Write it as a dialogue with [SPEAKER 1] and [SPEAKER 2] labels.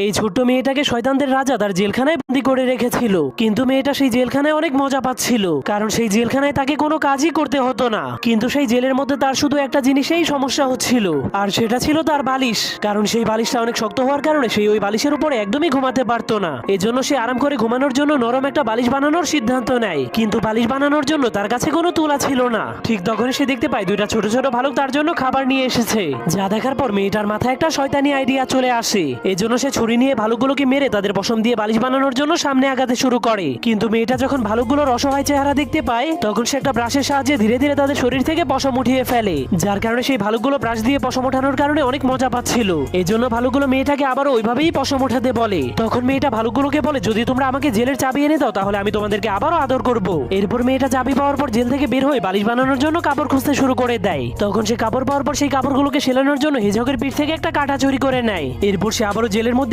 [SPEAKER 1] এই ছোট্ট মেয়েটাকে শয়তানদের রাজা তার জেলখানায় বন্দি করে রেখেছিল, কিন্তু মেয়েটা সেই জেলখানায় অনেক মজা পাচ্ছিল, কারণ সেই জেলখানায় তাকে কোনো কাজই করতে হতো না। কিন্তু সেই জেলের মধ্যে তার শুধু একটা জিনিসেই সমস্যা হচ্ছিল, আর সেটা ছিল তার বালিশ। কারণ সেই বালিশটা অনেক শক্ত হওয়ার কারণে সেই ওই বালিশের উপরে একদমই ঘুমাতে পারতো না। এজন্য সে আরাম করে ঘুমানোর জন্য নরম একটা বালিশ বানানোর সিদ্ধান্ত নেয়, কিন্তু বালিশ বানানোর জন্য তার কাছে কোনো তুলা ছিল না। ঠিক তখনই সে দেখতে পায় দুইটা ছোট ছোট ভালুক তার জন্য খাবার নিয়ে এসেছে, যা দেখার পর মেয়েটার মাথায় একটা শয়তানি আইডিয়া চলে আসে। এজন্য সে ছুরি নিয়ে ভালুকগুলোকে মেরে তাদের পশম দিয়ে বালিশ বানানোর জন্য সামনে আগাতে শুরু করে। কিন্তু মেয়েটা যখন ভালুকগুলোর অসহায় চেহারা দেখতে পায়, তখন সে একটা ব্রাশের সাহায্যে ধীরে ধীরে তাদের শরীর থেকে পশম উঠিয়ে ফেলে, যার কারণে সেই ভালুকগুলো ব্রাশ দিয়ে পশম ওঠানোর কারণে অনেক মজা পাচ্ছিল। এজন্য ভালুকগুলো মেয়েটাকে আবারও ওইভাবেই পশম ওঠাতে বলে। তখন মেয়েটা ভালুকগুলোকে বলে, যদি তোমরা আমাকে জেলের চাবি এনে দাও তাহলে আমি তোমাদেরকে আবারও আদর করব। এরপর মেয়েটা চাবি পাওয়ার পর জেল থেকে বের হয়ে বালিশ বানানোর জন্য কাপড় খুঁজতে শুরু করে দেয়। তখন সে কাপড় পাওয়ার পর সেই কাপড়গুলোকে সেলানোর জন্য হিজকের পিঠ থেকে একটা কাঁটা চুরি করে নেয়। এরপর সে আবারও জেলের মধ্যে